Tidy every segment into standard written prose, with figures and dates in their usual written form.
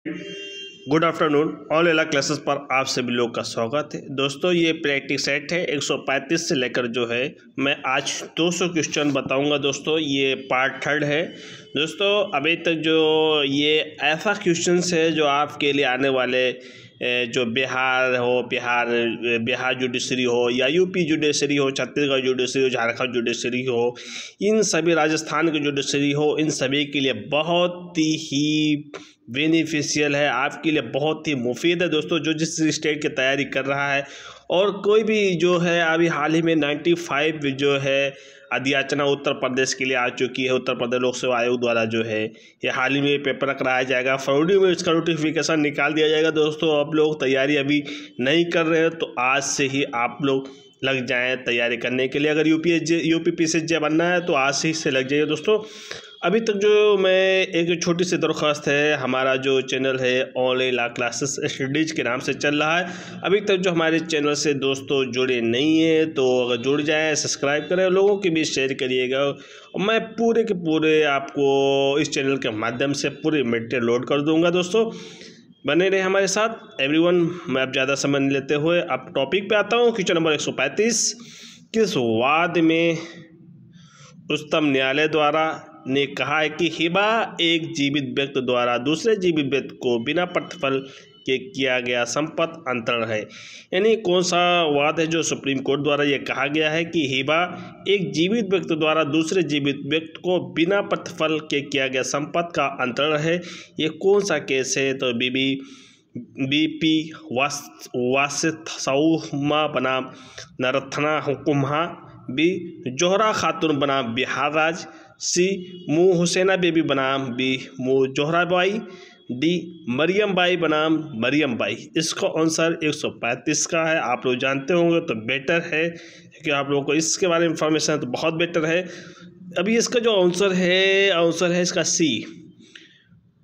Good afternoon. All एला classes पर आप सभी लोग का स्वागत है। दोस्तों ये प्रैक्टिस सेट है 135 से लेकर जो है मैं आज 200 क्वेश्चन बताऊंगा। दोस्तों ये पार्ट 3 है। दोस्तों अभी तक जो ये ऐसा क्वेश्चंस है जो आपके लिए आने वाले जो बिहार जुडिशरी हो या यूपी जुडिशरी हो, छत्तीसगढ़ जुडिशरी हो, झारखंड जुडिशरी हो, इन सभी राजस्थान की जुडिशरी हो, इन सभी के लिए बहुत ही बेनिफिशियल है, आपके लिए बहुत ही मुफीद है। दोस्तों जो जिस स्टेट की तैयारी कर रहा है और कोई भी जो है अभी हाल ही में 95 जो है अधियाचना उत्तर प्रदेश के लिए आ चुकी है। उत्तर प्रदेश लोक सेवा आयोग द्वारा जो है ये हाल ही में पेपर कराया जाएगा, फरवरी में इसका नोटिफिकेशन निकाल दिया जाएगा। दोस्तों आप लोग तैयारी अभी नहीं कर रहे हैं तो आज से ही आप लोग लग जाएं तैयारी करने के लिए। अगर यूपीपीसीएसजे बनना है तो आज से ही से लग जाइए। दोस्तों अभी तक जो मैं एक छोटी सी दरख्वास्त है, हमारा जो चैनल है ऑल एला क्लासेस स्टडीज के नाम से चल रहा है। अभी तक जो हमारे चैनल से दोस्तों जुड़े नहीं है तो अगर जुड़ जाएं, सब्सक्राइब करें, लोगों के बीच शेयर करिएगा। और मैं पूरे के पूरे आपको इस चैनल के माध्यम से पूरे मटेरियल लोड कर दूंगा। दोस्तों बने रहे हमारे साथ एवरीवन। मैं अब ज़्यादा समय नहीं लेते हुए अब टॉपिक पे आता हूँ। क्वेश्चन नंबर 135, किस वाद में उच्चतम न्यायालय द्वारा ने कहा है कि हिबा एक जीवित व्यक्ति द्वारा दूसरे जीवित व्यक्ति को बिना प्रतिफल के किया गया संपत्ति अंतरण है। यानी कौन सा वाद है जो सुप्रीम कोर्ट द्वारा ये कहा गया है कि हिबा एक जीवित व्यक्ति द्वारा दूसरे जीवित व्यक्ति को बिना प्रतिफल के किया गया संपत्ति का अंतरण है। ये कौन सा केस है? तो बीपी वासिथसौमा बनाम नरथना हुकुमहा, बी जोहरा खातून बनाम बिहार राज्य, सी मुँह हुसैना बेबी बनाम बी मुँह जोहरा बाई, डी मरियम बाई बनाम मरियम बाई। इसका आंसर 135 का है। आप लोग जानते होंगे तो बेटर है क्योंकि आप लोगों को इसके बारे में इंफॉर्मेशन है तो बहुत बेटर है। अभी इसका जो आंसर है इसका सी,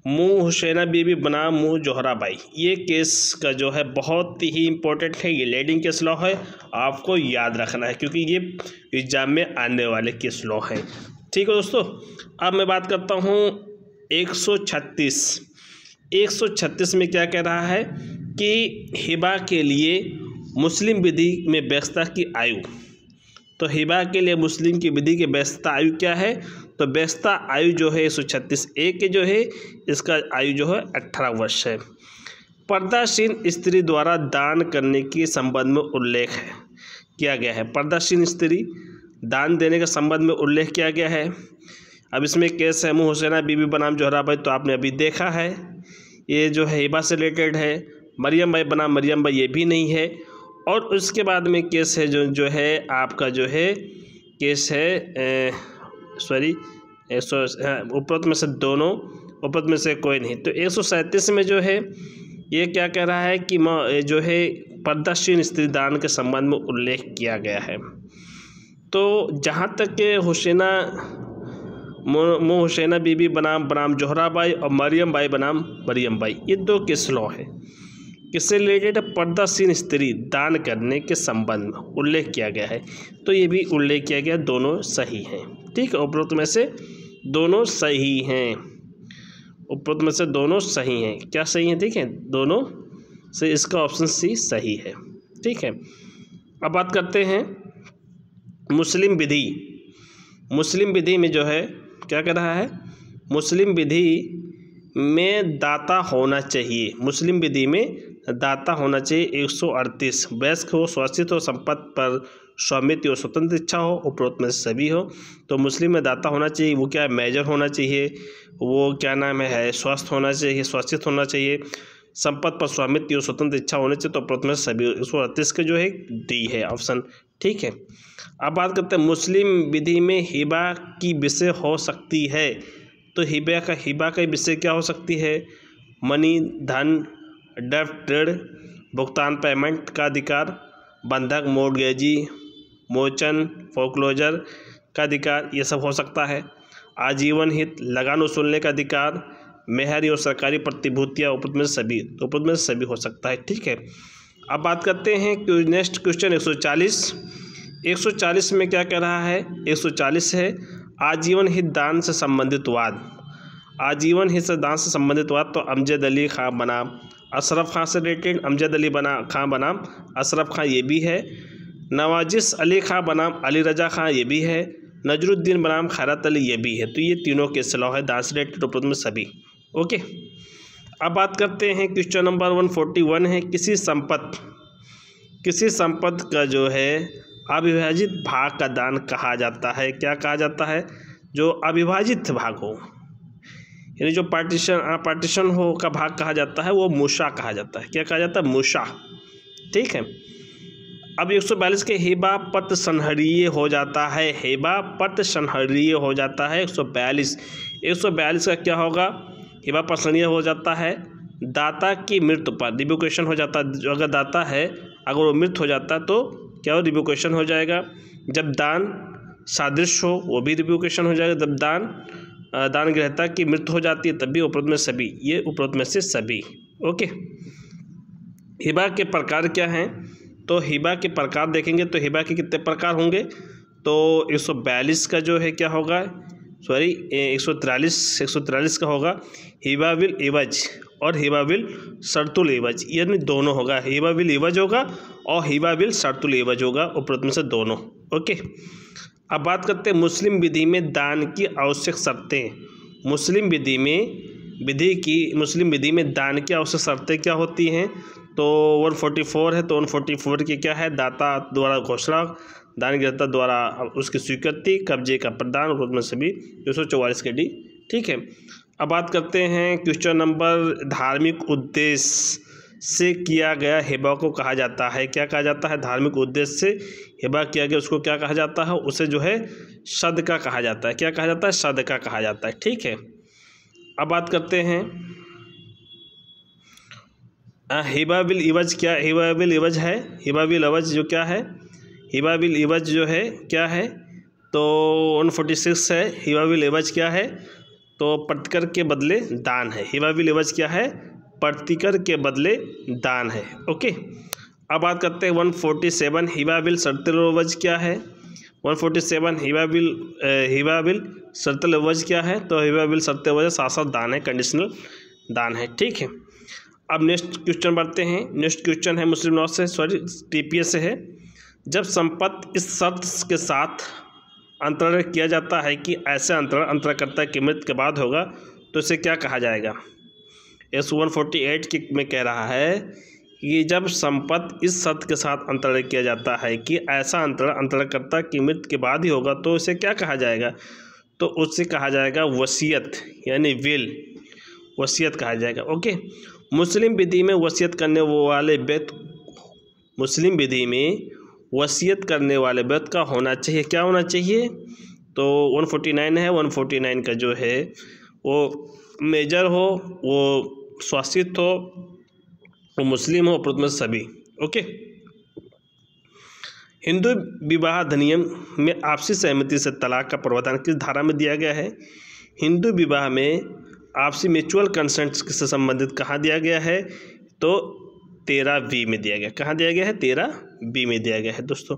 मुँह हुसैना बीबी बनाम मुँह जोहरा बाई। ये केस का जो है बहुत ही इम्पोर्टेंट है। ये लीडिंग केस लॉ है, आपको याद रखना है क्योंकि ये एग्जाम में आने वाले केस लॉ है। ठीक है दोस्तों, अब मैं बात करता हूँ 136 में क्या कह रहा है कि हिबा के लिए मुस्लिम विधि में वैधता की आयु। तो हिबा के लिए मुस्लिम की विधि की वैधता आयु क्या है? तो वैधता आयु जो है 136A के जो है इसका आयु जो है 18 वर्ष है। पर्दाशीन स्त्री द्वारा दान करने के संबंध में उल्लेख किया गया है। पर्दाशीन स्त्री दान देने के संबंध में उल्लेख किया गया है। अब इसमें केस है मुँह हुसैना बीबी बनाम जोहरा बाई, तो आपने अभी देखा है, ये जो है हिबा से रिलेटेड है। मरियम बाई बनाम मरियम बाई ये भी नहीं है। और उसके बाद में केस है जो है आपका जो है केस है उपरोक्त में से दोनों, उपरोक्त में से कोई नहीं। तो 137 में जो है ये क्या कह रहा है कि जो है पर्दाशीन स्त्री दान के संबंध में उल्लेख किया गया है। तो जहाँ तक के मुँह हुसैना बीबी बनाम जोहरा बाई और मरियम बाई बनाम मरियम बाई, ये दो केस लॉ है। किससे रिलेटेड? पर्दाशीन स्त्री दान करने के संबंध में उल्लेख किया गया है। तो ये भी उल्लेख किया गया, दोनों सही हैं। ठीक है, उपरोक्त में से दोनों सही हैं। उपरोक्त में से दोनों सही हैं। क्या सही हैं? ठीक है, दोनों से इसका ऑप्शन सी सही है। ठीक है, अब बात करते हैं मुस्लिम विधि में जो है क्या कर रहा है? मुस्लिम विधि में दाता होना चाहिए। मुस्लिम विधि में दाता होना चाहिए 138। वयस्क हो, स्वस्थित हो, संपत्ति पर स्वामित्व हो, स्वतंत्र इच्छा हो, उपरोक्त में सभी हो। तो मुस्लिम में दाता होना चाहिए, वो क्या है? मेजर होना चाहिए, वो क्या नाम है स्वस्थ होना चाहिए, स्वस्थित होना चाहिए, संपत्ति पर स्वामित्व हो, स्वतंत्र इच्छा होनी चाहिए। तो उपरोक्त में सभी 138 के जो है डी है ऑप्शन। ठीक है, अब बात करते हैं मुस्लिम विधि में हिबा की विषय हो सकती है। तो हिबा का विषय क्या हो सकती है? मनी, धन, डेब्ट, ऋण, भुगतान, पेमेंट का अधिकार, बंधक, मोर्टगेजी, मोचन, फोरक्लोजर का अधिकार, ये सब हो सकता है। आजीवन हित, लगान वसूलने का अधिकार, मेहर और सरकारी प्रतिभूतियाँ, उपरोक्त में सभी। तो उपरोक्त में सभी हो सकता है। ठीक है, अब बात करते हैं नेक्स्ट क्वेश्चन 140 में क्या कह रहा है? 140 है आजीवन हित दान से संबंधित वाद। आजीवन हिस्सेदार से संबंधित हुआ तो अमजद अली खां बनाम अशरफ खां से रिलेटेड अमजद अली खां बनाम अशरफ खां ये भी है। नवाजिस अली खां बनाम अली रजा खां ये भी है। नजरुद्दीन बनाम खैरत अली ये भी है। तो ये तीनों के सलाह है दान से रिलेटेड उपरोक्त में सभी। ओके, अब बात करते हैं क्वेश्चन नंबर 141 है किसी संपत्ति का जो है अविभाजित भाग का दान कहा जाता है। क्या कहा जाता है? जो अविभाजित भाग हो, यानी जो पार्टीशन हो का भाग कहा जाता है वो मुशा कहा जाता है। क्या कहा जाता है? मुशा। ठीक है। अब 142 के हिबा पट संहरीय हो जाता है। हिबा पट संहरीय हो जाता है 142 का क्या होगा? हिबा पट संहरीय हो जाता है दाता की मृत्यु पर रिवोकेशन हो जाता है। अगर दाता है अगर वो मृत हो जाता तो क्या हो? रिवोकेशन हो जाएगा। जब दान सादृश्य हो वो भी रिवोकेशन हो जाएगा। जब दान ग्रहता की मृत्यु हो जाती है तब भी उपरोक्त में सभी। ये उपरोक्त में से सभी। ओके, हिबा के प्रकार क्या हैं? तो हिबा के प्रकार देखेंगे तो हिबा के कितने प्रकार होंगे? तो 142 का जो है क्या होगा? 143 का होगा हिबा बिल इवज और हिबा बिल शर्तुल इवज, यानी दोनों होगा। हिबा बिल इवज होगा और हिबा बिल शर्तुल इवज होगा, उपरोक्त में से दोनों। ओके, अब बात करते हैं मुस्लिम विधि में दान की आवश्यक शर्तें। मुस्लिम विधि में दान की आवश्यक शर्तें क्या होती हैं? तो 144 है। तो 144 की क्या है? दाता द्वारा घोषणा, दान ग्रहता द्वारा उसकी स्वीकृति, कब्जे का प्रदान, उपरोक्त में सभी 244 के डी। ठीक है। अब बात करते हैं क्वेश्चन नंबर धार्मिक उद्देश्य से किया गया हिबा को कहा जाता है। क्या कहा जाता है? धार्मिक उद्देश्य से हिबा किया गया उसको क्या कहा जाता है? उसे जो है सदका कहा जाता है। क्या कहा जाता है? सदका कहा जाता है। ठीक है। अब बात करते हैं हिबा बिल इवज। क्या हिबा बिल इवज है? हिबा बिल इवज जो क्या है? हिबा बिल इवज जो है क्या है? तो 146 है। हिबा बिल इवज क्या है? तो प्रतिकर के बदले दान है। हिबा बिल इवज क्या है? प्रतिकर के बदले दान है। ओके, अब बात करते हैं 147 हिबा बिल शर्तुल इवज क्या है? 147 हिबा बिल शर्तुल इवज क्या है? तो हिबा बिल शर्तुल इवज शाश्वत दान है, कंडीशनल दान है। ठीक है। अब नेक्स्ट क्वेश्चन बढ़ते हैं। नेक्स्ट क्वेश्चन है मुस्लिम लॉ से, TPS से है। जब संपत्ति इस शर्त के साथ अंतरण किया जाता है कि ऐसे अंतरणकर्ता की मृत्यु के बाद होगा तो इसे क्या कहा जाएगा? S148 में कह रहा है कि जब संपत्ति इस शर्त के साथ अंतरण किया जाता है कि ऐसा अंतरणकर्ता की मृत्यु के बाद ही होगा तो इसे क्या कहा जाएगा? तो उससे कहा जाएगा वसीयत, यानी विल, वसीयत कहा जाएगा। ओके, मुस्लिम विधि में वसीयत करने वाले व्यक्ति का होना चाहिए। क्या होना चाहिए? तो 149 है। 149 का जो है वो मेजर हो, वो स्वासित हो, वो मुस्लिम हो, उपरोक्त में सभी। ओके, हिंदू विवाह अधिनियम में आपसी सहमति से तलाक का प्रावधान किस धारा में दिया गया है? हिंदू विवाह में आपसी म्यूचुअल कंसेंट से संबंधित कहाँ दिया गया है? तो 13B में दिया गया। कहाँ दिया गया है? 13B में दिया गया है दोस्तों।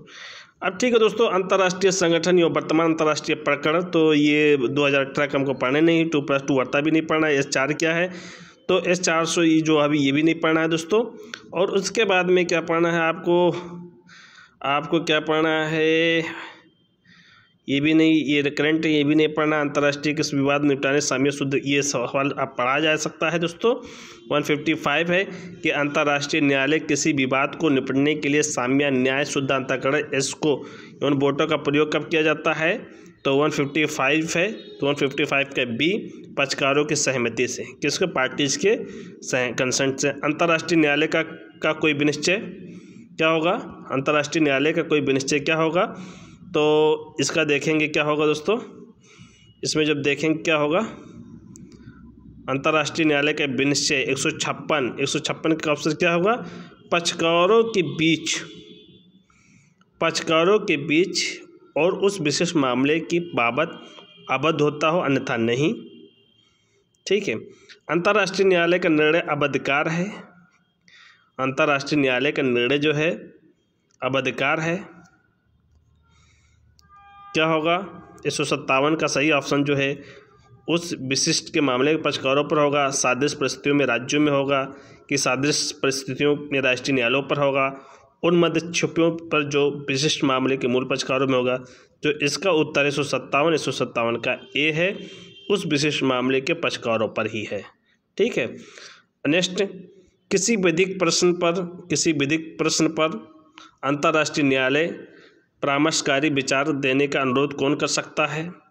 अब ठीक है दोस्तों, अंतर्राष्ट्रीय संगठन या वर्तमान अंतर्राष्ट्रीय प्रकरण, तो ये 2018 का हमको पढ़ने नहीं, 2+2 वर्ता भी नहीं पढ़ना है। S4 क्या है? तो S400 जो अभी ये भी नहीं पढ़ना है दोस्तों। और उसके बाद में क्या पढ़ना है आपको क्या पढ़ना है? ये भी नहीं, ये रिकरेंट ये भी नहीं पढ़ना। अंतर्राष्ट्रीय किस विवाद निपटाने साम्य शुद्ध, ये सवाल आप पढ़ा जा सकता है दोस्तों। 155 है कि अंतर्राष्ट्रीय न्यायालय किसी विवाद को निपटने के लिए साम्य न्याय शुद्ध अंतःकरण एस्को एवं वोटों का प्रयोग कब किया जाता है? तो 155 है। तो 155 का B पक्षकारों की सहमति से, किसके? पार्टीज के कंसेंट से। अंतर्राष्ट्रीय न्यायालय का कोई विनिश्चय क्या होगा? अंतर्राष्ट्रीय न्यायालय का कोई विनिश्चय क्या होगा? तो इसका देखेंगे क्या होगा दोस्तों। इसमें जब देखेंगे क्या होगा, अंतर्राष्ट्रीय न्यायालय का विनिश्चय 156 का ऑप्शन क्या होगा? पक्षकारों के बीच और उस विशेष मामले की बाबत अवध होता हो, अन्यथा नहीं। ठीक है। अंतर्राष्ट्रीय न्यायालय का निर्णय अवधिकार है। अंतर्राष्ट्रीय न्यायालय का निर्णय जो है अवधिकार है। क्या होगा? 157 का सही ऑप्शन जो है उस विशिष्ट के मामले के पक्षकारों पर होगा, सादृश परिस्थितियों में राज्यों में होगा कि सादृश परिस्थितियों में राष्ट्रीय न्यायालयों पर होगा, उन मध्यक्षेपों पर जो विशिष्ट मामले के मूल पक्षकारों में होगा। जो इसका उत्तर 157 का ए है, उस विशिष्ट मामले के पक्षकारों पर ही है। ठीक है। नेक्स्ट, किसी विधिक प्रश्न पर अंतर्राष्ट्रीय न्यायालय परामर्शकारी विचार देने का अनुरोध कौन कर सकता है?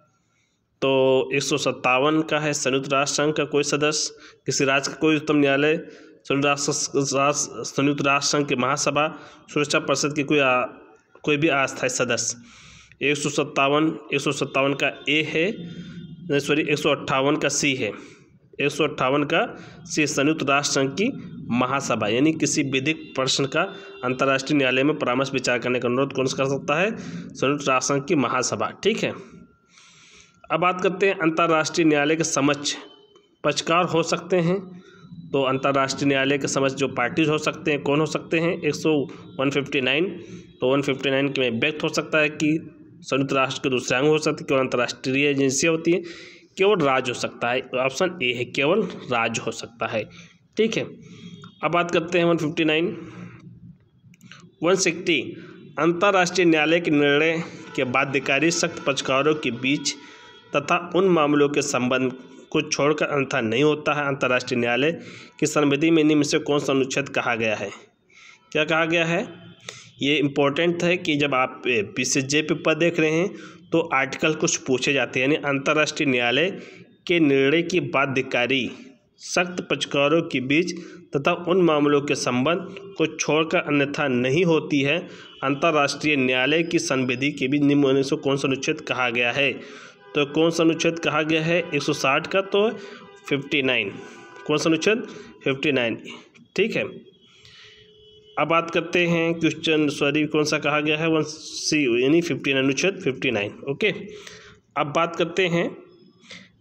तो 157 का है संयुक्त राष्ट्र संघ का कोई सदस्य, किसी राज्य का कोई उच्चतम न्यायालय, संयुक्त राष्ट्र संघ की महासभा, सुरक्षा परिषद की कोई भी अस्थायी सदस्य। 157 का ए है, 158 का सी है। 158 का सी संयुक्त राष्ट्र संघ की महासभा, यानी किसी विधिक प्रश्न का अंतर्राष्ट्रीय न्यायालय में परामर्श विचार करने का अनुरोध कौन कर सकता है? संयुक्त राष्ट्र संघ की महासभा। ठीक है। अब बात करते हैं अंतर्राष्ट्रीय न्यायालय के समक्ष पक्षकार हो सकते हैं। तो अंतर्राष्ट्रीय न्यायालय के समक्ष जो पार्टीज हो सकते हैं, कौन हो सकते हैं? 159। तो 159 के में व्यक्त हो सकता है कि संयुक्त राष्ट्र के दूसरे अंग हो सकते हैं, केवल अंतर्राष्ट्रीय एजेंसियाँ होती हैं, केवल राज्य हो सकता है। ऑप्शन ए है, केवल राज्य हो सकता है। ठीक है। अब बात करते हैं 159। 160 अंतर्राष्ट्रीय न्यायालय के निर्णय के बाध्यकारी सख्त पक्षकारों के बीच तथा उन मामलों के संबंध को छोड़कर अन्यथा नहीं होता है। अंतर्राष्ट्रीय न्यायालय की संविधि में निम्न से कौन सा अनुच्छेद कहा गया है? क्या कहा गया है? ये इम्पोर्टेंट है कि जब आप पीसीजे पेपर देख रहे हैं तो आर्टिकल कुछ पूछे जाते हैं, यानी अंतर्राष्ट्रीय न्यायालय के निर्णय की बाध्यकारी सख्त पक्षकारों के बीच तथा उन मामलों के संबंध को छोड़कर अन्यथा नहीं होती है। अंतर्राष्ट्रीय न्यायालय की संविधि के बीच निम्न से कौन सा अनुच्छेद कहा गया है? तो कौन सा अनुच्छेद कहा गया है? 160 का तो 59। कौन सा अनुच्छेद? 59। ठीक है। अब बात करते हैं कौन सा कहा गया है? 1C यानी 59, अनुच्छेद 59। ओके। अब बात करते हैं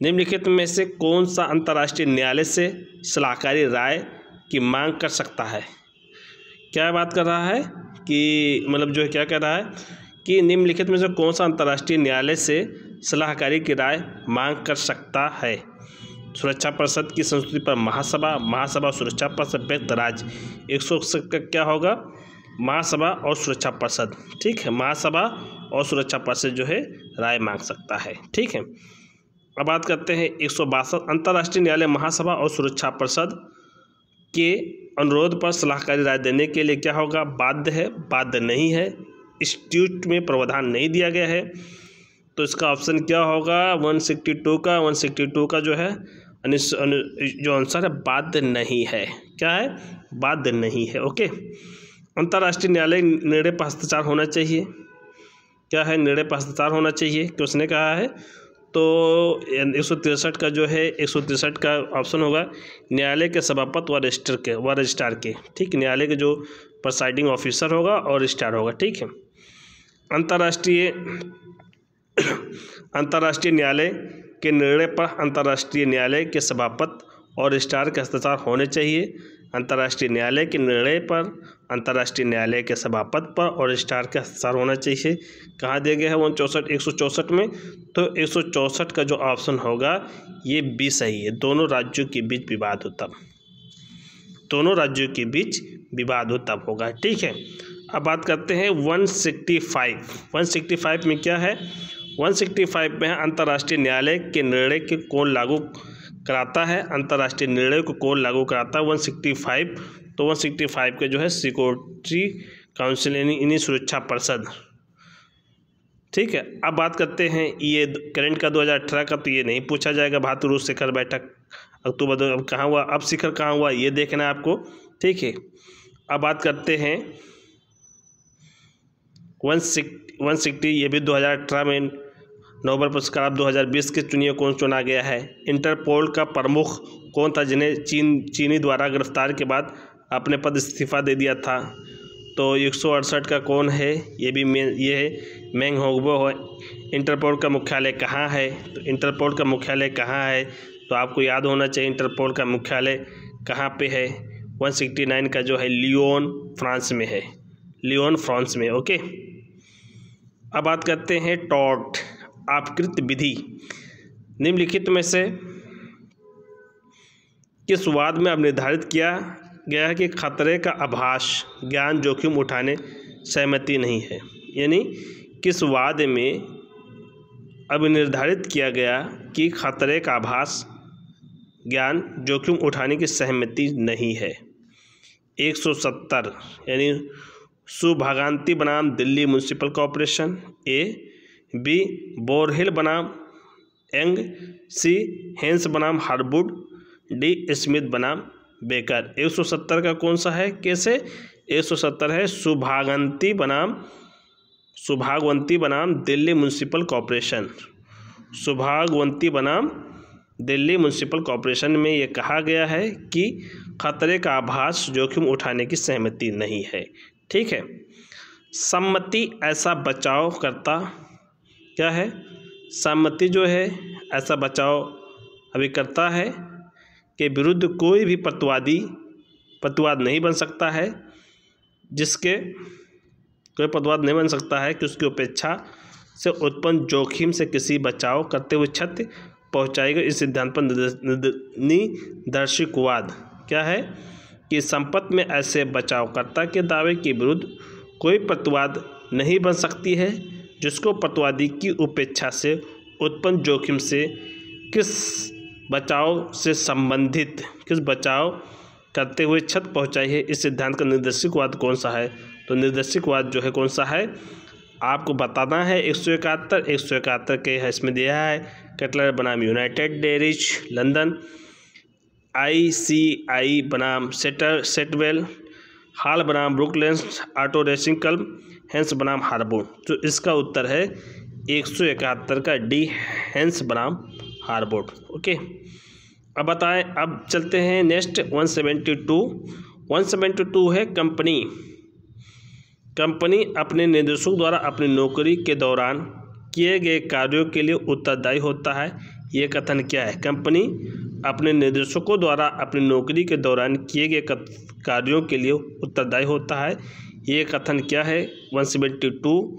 निम्नलिखित में से कौन सा अंतर्राष्ट्रीय न्यायालय से सलाहकारी राय की मांग कर सकता है? क्या बात कर रहा है कि मतलब जो है क्या कह रहा है कि निम्नलिखित में से कौन सा अंतर्राष्ट्रीय न्यायालय से सलाहकारी की राय मांग कर सकता है? सुरक्षा परिषद की संस्तुति पर महासभा सुरक्षा परिषद व्यक्त राज्य। 161 का क्या होगा? महासभा और सुरक्षा परिषद। ठीक है। महासभा और सुरक्षा परिषद जो है राय मांग सकता है। ठीक है। अब बात करते हैं 162 अंतर्राष्ट्रीय न्यायालय महासभा और सुरक्षा परिषद के अनुरोध पर सलाहकारी राय देने के लिए क्या होगा? बाध्य है, बाध्य नहीं है, स्टैट्यूट में प्रावधान नहीं दिया गया है। तो इसका ऑप्शन क्या होगा? 162 का जो है जो आंसर है बाध्य नहीं है। क्या है? बाध्य नहीं है। ओके। अंतर्राष्ट्रीय न्यायालय निर्णय पर हस्ताक्षर होना चाहिए। क्या है? निर्णय पर हस्ताक्षर होना चाहिए कि उसने कहा है। तो 163 का जो है 163 का ऑप्शन होगा न्यायालय के सभापति व रजिस्ट्रार के। ठीक, न्यायालय के जो प्रिसाइडिंग ऑफिसर होगा और रजिस्ट्रार होगा। ठीक है। अंतर्राष्ट्रीय न्यायालय के निर्णय पर अंतर्राष्ट्रीय न्यायालय के सभापति और रजिस्ट्रार के हस्ताक्षर होने चाहिए। अंतर्राष्ट्रीय न्यायालय के निर्णय पर अंतर्राष्ट्रीय न्यायालय के सभापति पर और रजिस्ट्रार के हस्ताक्षर होना चाहिए। कहाँ दिया गया है? 164 में। तो 164 का जो ऑप्शन होगा ये बी सही है। दोनों राज्यों के बीच विवाद हो तब, दोनों राज्यों के बीच विवाद हो तब होगा। ठीक है। अब बात करते हैं 165 में क्या है? 165 में है अंतर्राष्ट्रीय न्यायालय के निर्णय के कौन लागू कराता है? अंतर्राष्ट्रीय निर्णय को कौन लागू कराता है? 165। तो 165 के जो है सिक्योरिटी काउंसिल यानी सुरक्षा परिषद। ठीक है। अब बात करते हैं ये करंट का 2018 का, तो ये नहीं पूछा जाएगा। भारत रूस शिखर बैठक अक्टूबर 2 अब कहाँ हुआ? अब शिखर कहाँ हुआ ये देखना है आपको। ठीक है। अब बात करते हैं 160 ये भी 2018 में नोबेल पुरस्कार। अब 2020 के चुनिए कौन चुना गया है? इंटरपोल का प्रमुख कौन था जिन्हें चीनी द्वारा गिरफ्तार के बाद अपने पद इस्तीफा दे दिया था? तो 168 का कौन है? ये है मेंग होंगबो है। इंटरपोल का मुख्यालय कहाँ है? तो इंटरपोल का मुख्यालय कहाँ है? तो आपको याद होना चाहिए इंटरपोल का मुख्यालय कहाँ पे है। 169 का जो है लियोन फ्रांस में है, लियोन फ्रांस में। ओके। अब बात करते हैं टॉर्ट अपकृत विधि। निम्नलिखित में से किस वाद में अब निर्धारित किया गया है कि खतरे का आभास ज्ञान जोखिम उठाने सहमति नहीं है? यानी किस वाद में अब निर्धारित किया गया कि खतरे का आभास ज्ञान जोखिम उठाने की सहमति नहीं है? 170 यानी सुभागांती बनाम दिल्ली म्यूनिसिपल कॉरपोरेशन, ए, बी बोरहिल बनाम यंग, सी हेंस बनाम हार्वुड, डी स्मिथ बनाम बेकर। 170 का कौन सा है? कैसे? 170 है सुभागांती बनाम दिल्ली म्यूनिसिपल कॉरपोरेशन। सुभागवंती बनाम दिल्ली म्यूनिसिपल कॉरपोरेशन में ये कहा गया है कि खतरे का आभास जोखिम उठाने की सहमति नहीं है। ठीक है। सम्मति ऐसा बचाव करता क्या है? सम्मति जो है ऐसा बचाव अभी करता है के विरुद्ध कोई भी प्रतिवाद नहीं बन सकता है, कि उसकी उपेक्षा से उत्पन्न जोखिम से किसी बचाव करते हुए क्षति पहुंचाएगा। इस सिद्धांत पर निदर्शकवाद क्या है कि संपत्ति में ऐसे बचावकर्ता के दावे के विरुद्ध कोई प्रतिवाद नहीं बन सकती है जिसको प्रतिवादी की उपेक्षा से उत्पन्न जोखिम से किस बचाव करते हुए क्षति पहुंचाई है। इस सिद्धांत का निर्देशकवाद कौन सा है? तो निर्देशकवाद जो है कौन सा है आपको बताना है। 171 के है इसमें दिया है। कटलर बनाम यूनाइटेड डेयरीज लंदन, ICI बनाम सेटवेल, हॉल बनाम ब्रुकलेंस ऑटो रेसिंग क्लब, हेंस बनाम हार्वुड। तो इसका उत्तर है 171 का डी, हेंस बनाम हार्वुड। ओके, अब बताएं। अब चलते हैं नेक्स्ट 172 है कंपनी अपने निदेशक द्वारा अपनी नौकरी के दौरान किए गए कार्यों के लिए उत्तरदायी होता है। ये कथन क्या है? कंपनी अपने निदेशकों द्वारा अपनी नौकरी के दौरान किए गए कार्यों के लिए उत्तरदायी होता है। ये कथन क्या है? 172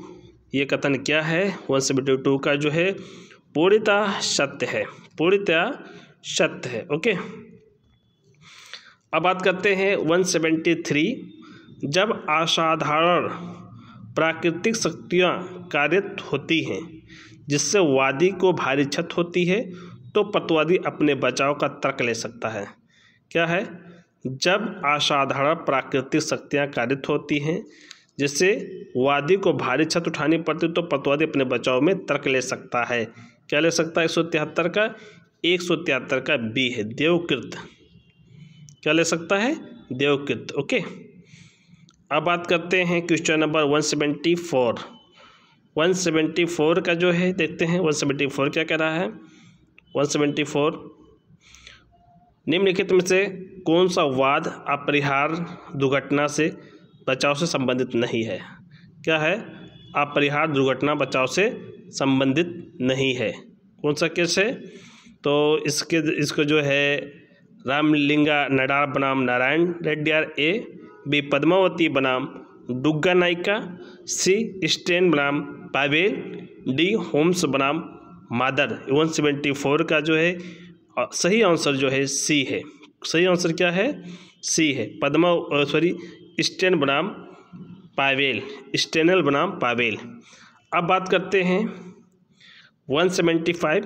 ये कथन क्या है? 172 का जो है पूर्णतः सत्य है। ओके, अब बात करते हैं 173। जब असाधारण प्राकृतिक शक्तियाँ कार्यरत होती हैं जिससे वादी को भारी क्षति होती है तो प्रतिवादी अपने बचाव का तर्क ले सकता है। क्या है? जब असाधारण प्राकृतिक शक्तियाँ कार्यरत होती हैं जिससे वादी को भारी क्षति उठानी पड़ती तो प्रतिवादी अपने बचाव में तर्क ले सकता है। क्या ले सकता है? 173 का 173 का बी है देवकृत। क्या ले सकता है? देवकृत। ओके, अब बात करते हैं क्वेश्चन नंबर 174 का जो है देखते हैं 174 क्या कह रहा है। 174 निम्नलिखित में से कौन सा वाद अपरिहार्य दुर्घटना से बचाव से संबंधित नहीं है? क्या है? अपरिहार्य दुर्घटना बचाव से संबंधित नहीं है। कौन सा केस है? तो इसको जो है रामलिंगा नडार बनाम नारायण रेड्डियार, ए, बी पद्मावती बनाम डुग्गा नायिका, सी स्टेन बनाम पावेल, डी होम्स बनाम मादर। 174 का जो है सही आंसर जो है सी है। सही आंसर क्या है? सी है। स्टेनल बनाम पावेल। अब बात करते हैं 175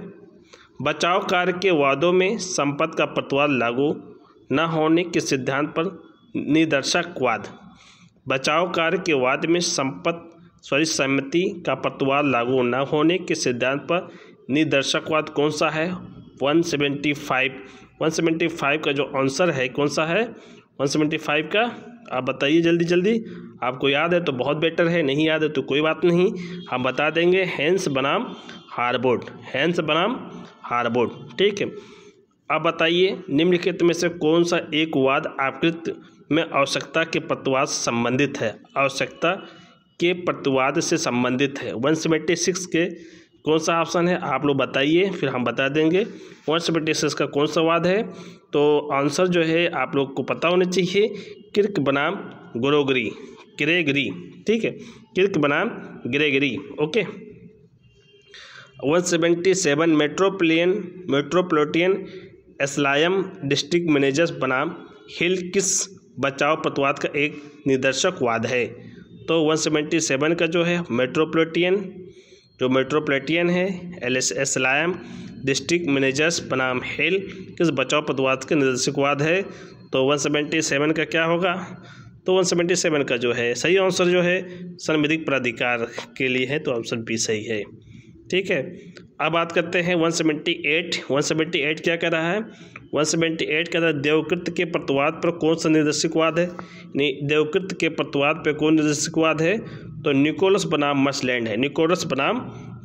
बचाव कार्य के वादों में संपत्ति का प्रतिवाद लागू न होने के सिद्धांत पर निदर्शकवाद। बचाव कार्य के वाद में सहमति का प्रतिवाद लागू न होने के सिद्धांत पर निदर्शकवाद कौन सा है? 175 का जो आंसर है कौन सा है? 175 का आप बताइए जल्दी। आपको याद है तो बहुत बेटर है, नहीं याद है तो कोई बात नहीं, हम बता देंगे। हेंस बनाम हार्वुड। ठीक है, अब बताइए निम्नलिखित में से कौन सा एक वाद आकृति में आवश्यकता के प्रतिवाद से संबंधित है? आवश्यकता के प्रतिवाद से संबंधित है। 176 के कौन सा ऑप्शन है आप लोग बताइए, फिर हम बता देंगे 176 का कौन सा वाद है। तो आंसर जो है आप लोग को पता होना चाहिए, किर्क बनाम ग्रेगरी। ठीक है, किर्क बनाम Gregory. Okay, 177 metropolitan asylum district managers बनाम हिल किस बचाव प्रतिवाद का एक निदर्शकवाद है? तो 177 का जो है मेट्रोपोलिटन है एस्लायम डिस्ट्रिक्ट मैनेजर्स बनाम हिल किस बचाव प्रतिवाद का निदर्शकवाद है। तो 177 का क्या होगा? तो 177 का जो है सही आंसर जो है संवैधानिक प्राधिकार के लिए है, तो ऑप्शन बी सही है। ठीक है, अब बात करते हैं 178 क्या कह रहा है? 178 कहता है देवकृत के प्रतिवाद पर कौन सा निदर्शकवाद है? नहीं, देवकृत के प्रतिवाद पर कौन निदर्शकवाद है? तो निकोलस बनाम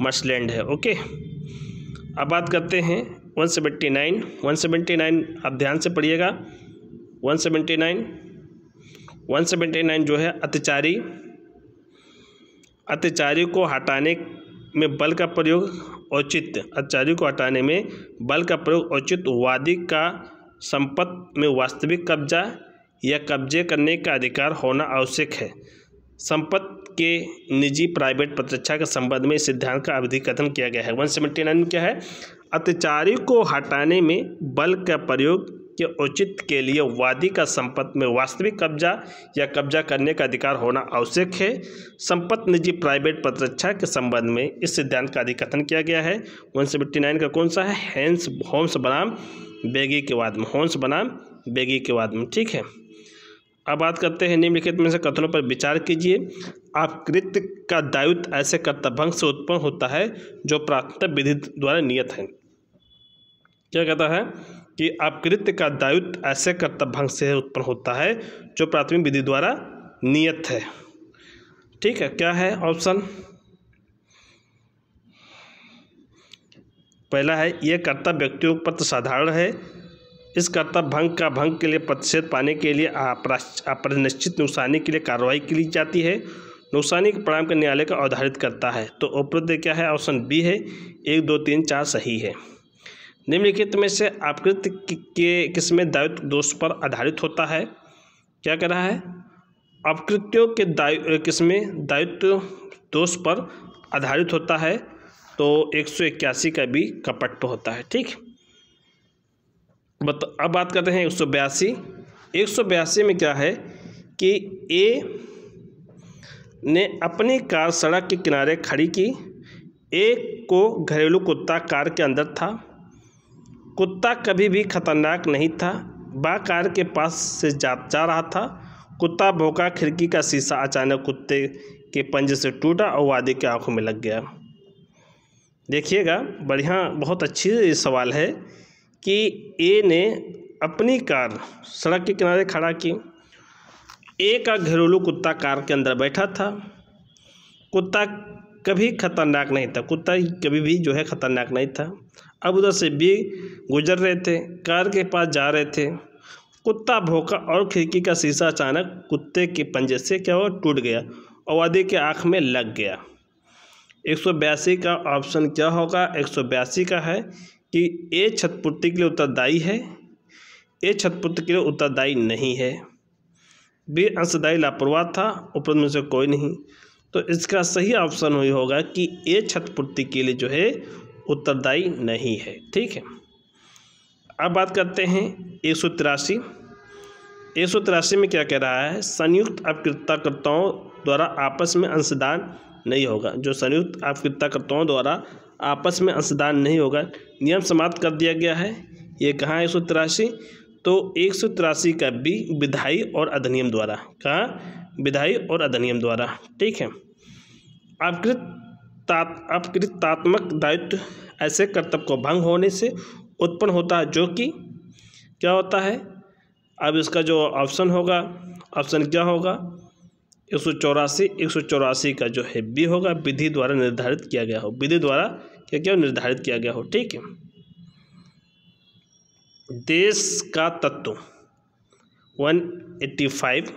मसलैंड है। ओके, अब बात करते हैं 179 आप ध्यान से पढ़िएगा। 179 जो है अत्याचारी को हटाने में बल का प्रयोग औचित्य, वादी का संपत्ति में वास्तविक कब्जा या कब्जे करने का अधिकार होना आवश्यक है। संपत्ति के निजी प्राइवेट प्रतिरक्षा के संबंध में इस सिद्धांत का अभिकथन किया गया है। 179 क्या है? अत्याचारी को हटाने में बल का प्रयोग के औचित्य के लिए वादी का संपत्ति में वास्तविक कब्जा या कब्जा करने का अधिकार होना आवश्यक है। संपत्ति निजी प्राइवेट प्रतिरक्षा के संबंध में इस सिद्धांत का अधिकथन किया गया है। 179 का कौन सा है? होम्स बनाम बेगी के वाद में। ठीक है, अब बात करते हैं निम्नलिखित में से कथनों पर विचार कीजिए। अपकृत्य का दायित्व ऐसे कर्तव्यभंग से उत्पन्न होता है जो प्राथमिक विधि द्वारा नियत है। क्या कहता है कि अपकृत्य का दायित्व ऐसे कर्तव्यभंग से उत्पन्न होता है जो प्राथमिक विधि द्वारा नियत है। ठीक है, क्या है ऑप्शन? पहला है यह कर्तव्य व्यक्तियों पर साधारण है। इस कर्तव्य भंग के लिए प्रतिषेध पाने के लिए अप्रनिश्चित नुकसानी के लिए कार्रवाई की जाती है। नुकसानी के परिणाम का न्यायालय का आधारित करता है। तो उपरोक्त क्या है? ऑप्शन बी है। 1 2 3 4 सही है। निम्नलिखित में से अपकृत्य के किसमें दायित्व दोष पर आधारित होता है? क्या कह रहा है? अपकृत्यों के किसमें दायित्व दोष पर आधारित होता है? तो 181 का भी कपट होता है। ठीक, अब बात करते हैं 182 में क्या है कि ए ने अपनी कार सड़क के किनारे खड़ी की। ए को घरेलू कुत्ता कार के अंदर था। कुत्ता कभी भी खतरनाक नहीं था। वह कार के पास से जा रहा था। कुत्ता भौंका, खिड़की का शीशा अचानक कुत्ते के पंजे से टूटा और वादी के आंखों में लग गया। देखिएगा, बढ़िया, बहुत अच्छी सवाल है कि ए ने अपनी कार सड़क के किनारे खड़ा की। ए का घरेलू कुत्ता कार के अंदर बैठा था। कुत्ता कभी खतरनाक नहीं था। कुत्ता कभी भी जो है खतरनाक नहीं था। अब उधर से बी गुजर रहे थे, कार के पास जा रहे थे। कुत्ता भौंका और खिड़की का शीशा अचानक कुत्ते के पंजे से क्या हुआ? टूट गया और वादी के आँख में लग गया। 182 का ऑप्शन क्या होगा? 182 का है कि ए क्षतिपूर्ति के लिए उत्तरदायी है। ए क्षतिपूर्ति के लिए उत्तरदायी नहीं है। बी अंशदायी लापरवाह था, उपरोक्त में से कोई नहीं। तो इसका सही ऑप्शन वही होगा कि ए क्षतिपूर्ति के लिए जो है उत्तरदायी नहीं है। ठीक है, अब बात करते हैं 183 में क्या कह रहा है? संयुक्त अपकृत्यकर्ताओं द्वारा आपस में अंशदान नहीं होगा। जो संयुक्त अपकृत्यकर्ताओं द्वारा आपस में अंशदान नहीं होगा, नियम समाप्त कर दिया गया है। ये कहाँ है? 183। तो 183 का बी विधायी और अधिनियम द्वारा। कहाँ? विधायी और अधिनियम द्वारा। ठीक है, अपकृत्यात्मक दायित्व ऐसे कर्तव्य को भंग होने से उत्पन्न होता है जो कि क्या होता है? अब इसका जो ऑप्शन होगा, ऑप्शन क्या होगा? 184 का जो है बी होगा, विधि द्वारा निर्धारित किया गया हो। विधि द्वारा क्या निर्धारित किया गया हो। ठीक है, देश का तत्व 185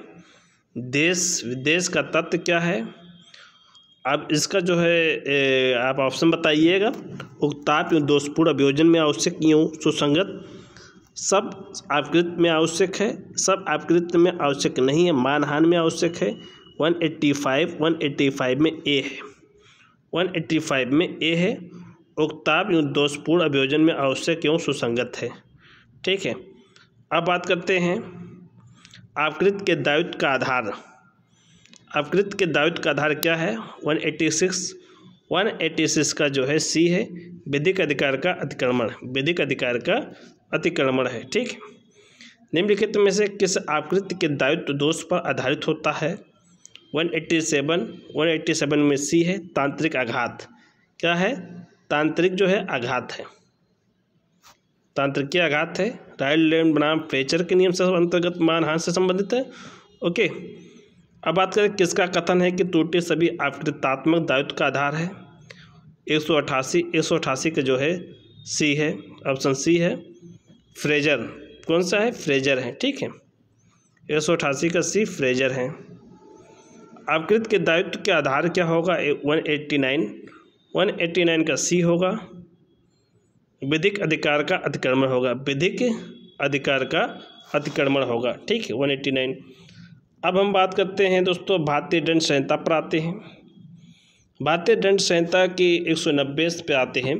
देश का तत्व क्या है? अब इसका जो है आप ऑप्शन बताइएगा। उक्ताप यूँ दोषपूर्ण अभियोजन में आवश्यक, यूँ सुसंगत, सब अपकृत में आवश्यक है, सब अपकृत में आवश्यक नहीं है, मानहानि में आवश्यक है। 185 में ए है। 185 में ए है। उक्ताव एवं दोषपूर्ण अभियोजन में आवश्यक एवं सुसंगत है। ठीक है, अब बात करते हैं अपकृत के दायित्व का आधार। अपकृत के दायित्व का आधार क्या है? 186 का जो है सी है, विधिक अधिकार का अतिक्रमण, विधिक अधिकार का अतिक्रमण है। ठीक, निम्नलिखित में से किस अपकृत के दायित्व दोष पर आधारित होता है? 187 में सी है, तांत्रिक आघात। क्या है? तांत्रिक जो है आघात है, तांत्रिक आघात है। राइट बनाम फ्लेचर के नियम से अंतर्गत मानहानि से संबंधित है। ओके, अब बात करें किसका कथन है कि त्रुटि सभी अपकृतात्मक दायित्व का आधार है? 188 का जो है सी है, ऑप्शन सी है, फ्रेजर। कौन सा है? फ्रेजर है। ठीक है, 188 का सी फ्रेजर है। अपकृत के दायित्व के आधार क्या होगा? 189 का सी होगा, विधिक अधिकार का अतिक्रमण होगा, विधिक अधिकार का अतिक्रमण होगा। ठीक है, 189। अब हम बात करते हैं दोस्तों भारतीय दंड संहिता पर आते हैं। भारतीय दंड संहिता की 190 पे आते हैं।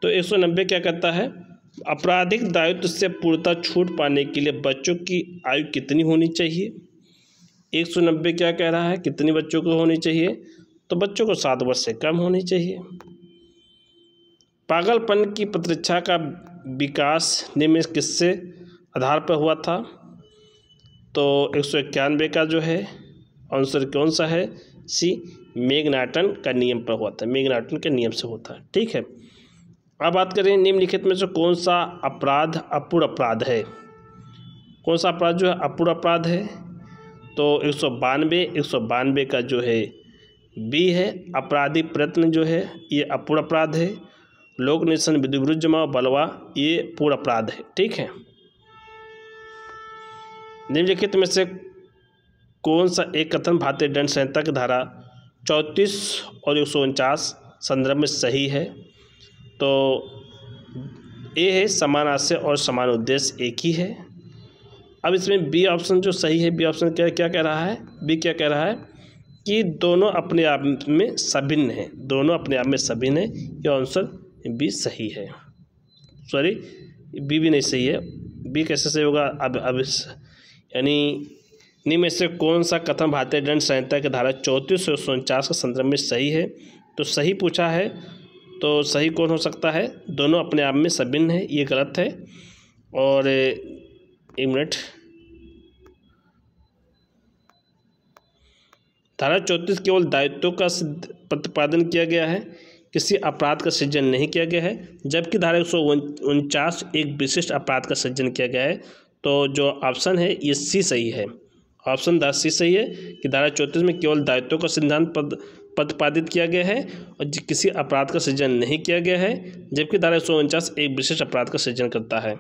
तो 190 क्या कहता है? आपराधिक दायित्व से पूर्णतः छूट पाने के लिए बच्चों की आयु कितनी होनी चाहिए? 190 क्या कह रहा है? कितनी बच्चों को होनी चाहिए? तो बच्चों को 7 वर्ष से कम होनी चाहिए। पागलपन की प्रतिरक्षा का विकास निम्न किससे आधार पर हुआ था? तो 191 का जो है आंसर कौन सा है? सी, मैग्नाटन का नियम पर हुआ था, मैग्नाटन के नियम से होता है। ठीक है, अब बात करें निम्नलिखित में से कौन सा अपराध अपूर्ण अपराध है? कौन सा अपराध जो है अपूर्ण अपराध है? तो 192 का जो है बी है, अपराधी प्रयत्न जो है ये अपूर्ण अपराध है। लोक निरसन, विधिविरुद्ध जमाव, बलवा ये पूर्ण अपराध है। ठीक है, निम्नलिखित में से कौन सा एक कथन भारतीय दंड संहिता की धारा 34 और 149 संदर्भ में सही है? तो ए है, समान आशय और समान उद्देश्य एक ही है। अब इसमें बी ऑप्शन जो सही है, बी ऑप्शन क्या कह रहा है? बी क्या कह रहा है कि दोनों अपने आप में सभिन्न है, दोनों अपने आप में सभिन्न है। यह आंसर बी सही है। सॉरी, बी भी नहीं सही है। बी कैसे सही होगा? अब यानी निम्न में से कौन सा कथन भारतीय दंड संहिता की धारा 34 और 149 के संदर्भ में सही है? तो सही पूछा है, तो सही कौन हो सकता है? दोनों अपने आप में सभिन्न है, ये गलत है। और एक मिनट, धारा 34 केवल दायित्वों का प्रतिपादन किया गया है, किसी अपराध का सृजन नहीं किया गया है, जबकि धारा 149 एक विशिष्ट अपराध का सृजन किया गया है। तो जो ऑप्शन है ये सी सही है, ऑप्शन 10 सी सही है कि धारा 34 में केवल दायित्वों का सिद्धांत प्रतिपादित किया गया है और किसी अपराध का सृजन नहीं किया गया है, जबकि धारा 149 एक विशिष्ट अपराध का सृजन करता है।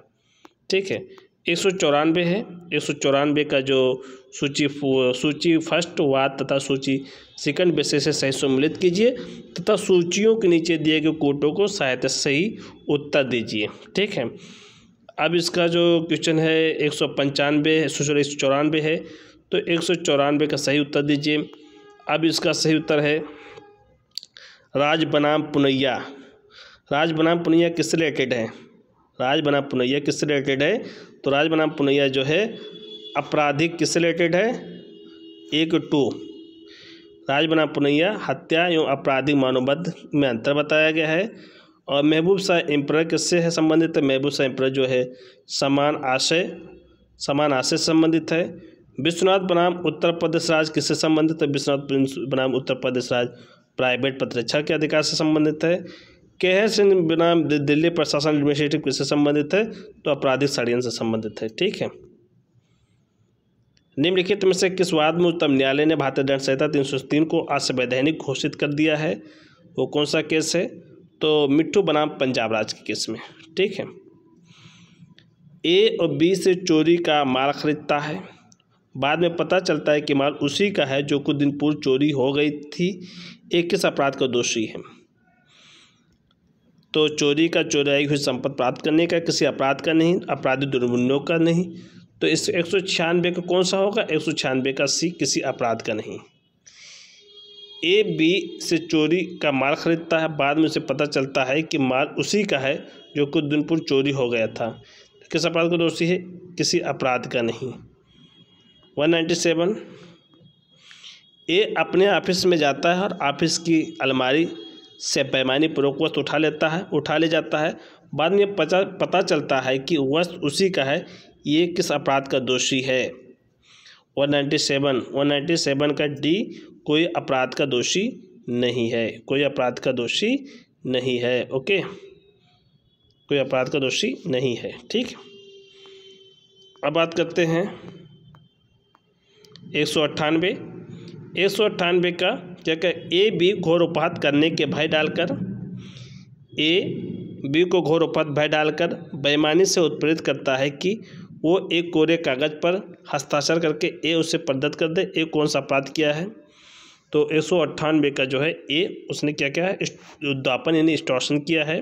ठीक है, 194 है, 194 का जो सूची फर्स्ट वाद तथा सूची सेकंड बेसिस से सही सम्मिलित कीजिए तथा सूचियों के नीचे दिए गए कोटों को सहायता से सही उत्तर दीजिए। ठीक है, अब इसका जो क्वेश्चन है 194 है, तो 194 का सही उत्तर दीजिए। अब इसका सही उत्तर है राज बनाम पुनैया। राज बनाम पुनैया किससे रिलेटेड है? राज बनाम पुनैया किससे रिलेटेड है? तो राज बनाम पुनैया जो है आपराधिक किससे रिलेटेड है? 1-2 राज बनाम पुनैया हत्या एवं आपराधिक मानववध में अंतर बताया गया है। और महबूब शाह एम्परर किससे है संबंधित है? महबूब शाह एम्परर जो है समान आशय से संबंधित है। विश्वनाथ बनाम उत्तर प्रदेश राज किससे संबंधित है? विश्वनाथ बनाम उत्तर प्रदेश राज प्राइवेट प्रतिरक्षा के अधिकार से संबंधित है। केहर सिंह बनाम दिल्ली प्रशासन एडमिनिस्ट्रेटिव किससे संबंधित है? तो आपराधिक षड्यंत्र से संबंधित है। ठीक है, निम्नलिखित में से किस वाद में उच्चतम न्यायालय ने भारतीय दंड संहिता 303 को असंवैधानिक घोषित कर दिया है? वो कौन सा केस है? तो मिट्ठू बनाम पंजाब राज के केस में। ठीक है, ए और बी से चोरी का माल खरीदता है, बाद में पता चलता है कि माल उसी का है जो कुछ दिन पूर्व चोरी हो गई थी। एक किस अपराध का दोषी है? तो चोरी का चोराई हुई संपत्ति प्राप्त करने का किसी अपराध का नहीं, अपराधी दुर्विनियोग का नहीं। तो इस 196 का कौन सा होगा? 196 का सी, किसी अपराध का नहीं। ए बी से चोरी का माल खरीदता है, बाद में उसे पता चलता है कि माल उसी का है जो कुछ दिन पूर्व चोरी हो गया था। किस अपराध का दोषी है? किसी अपराध का नहीं। 197, ए अपने ऑफिस में जाता है और ऑफिस की अलमारी से बेईमानीपूर्वक वस्तु उठा ले जाता है, बाद में पता चलता है कि वस्तु उसी का है। ये किस अपराध का दोषी है? 197 का डी, कोई अपराध का दोषी नहीं है। कोई अपराध का दोषी नहीं है। ओके, कोई अपराध का दोषी नहीं है। ठीक, अब बात करते हैं 198 का क्या क्या? ए बी घोर उपहास करने के भय डालकर, ए बी को घोर उपहास भय डालकर बेईमानी से उत्प्रेरित करता है कि वो एक कोरे कागज पर हस्ताक्षर करके ए उसे प्रदत्त कर दे। ए कौन सा अपराध किया है? तो 198 का जो है ए, उसने क्या क्या है? उद्यापन यानी एक्सटॉर्शन किया है।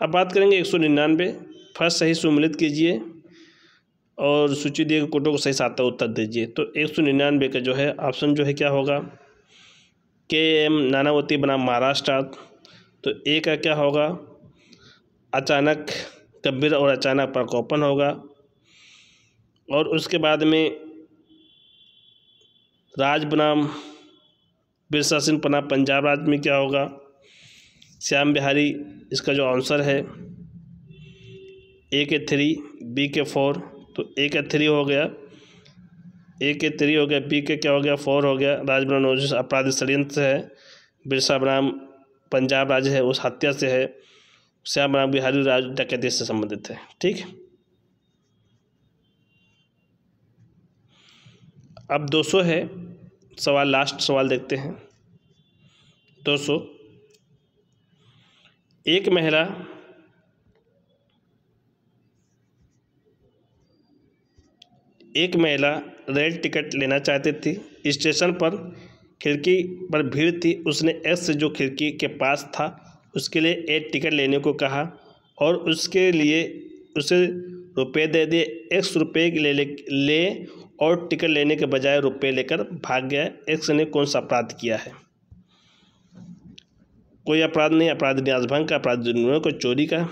अब बात करेंगे 199। फर्स्ट सही सम्मिलित कीजिए और सूची दिए गए कोटों को सही सार्थक उत्तर दीजिए। तो 199 का जो है ऑप्शन जो है क्या होगा? KM नानावती बनाम महाराष्ट्र। तो ए का क्या होगा? अचानक गंभीर और अचानक प्रकोपन होगा। और उसके बाद में राज बनाम बिरसा सिंह बनाम पंजाब राज्य में क्या होगा? श्याम बिहारी इसका जो आंसर है। ए के 3, बी के 4। तो ए का 3 हो गया, ए के 3 हो गया, बी के क्या हो गया? 4 हो गया। राज बनाम नोटिस आपराधिक षड्यंत्र है, बिरसा बनाम पंजाब राज्य है उस हत्या से है, श्याम बनाम बिहारी राज डकैती से संबंधित है। ठीक, अब 200 है सवाल, लास्ट सवाल देखते हैं। 200, एक महिला रेल टिकट लेना चाहती थी। स्टेशन पर खिड़की पर भीड़ थी। उसने एक्स से जो खिड़की के पास था उसके लिए एक टिकट लेने को कहा और उसके लिए उसे रुपए दे दिए। एक्स रुपये ले और टिकट लेने के बजाय रुपए लेकर भाग गया। एक्स ने कौन सा अपराध किया है? कोई अपराध नहीं, अपराध न्यासभंग का, अपराध दुर्व्यवहार को, चोरी का।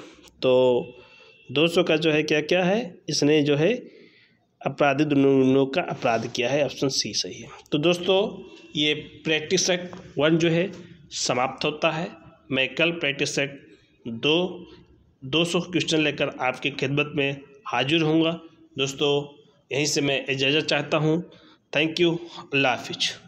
तो 200 का जो है क्या क्या है? इसने जो है अपराधी दुर्व्यवहार का अपराध किया है। ऑप्शन सी सही है। तो दोस्तों ये प्रैक्टिस सेट 1 जो है समाप्त होता है। मैं कल प्रैक्टिस सेट 200 क्वेश्चन लेकर आपकी खिदमत में हाजिर होऊंगा। दोस्तों यहीं से मैं इजाज़त चाहता हूँ। Thank you. Allah Hafiz.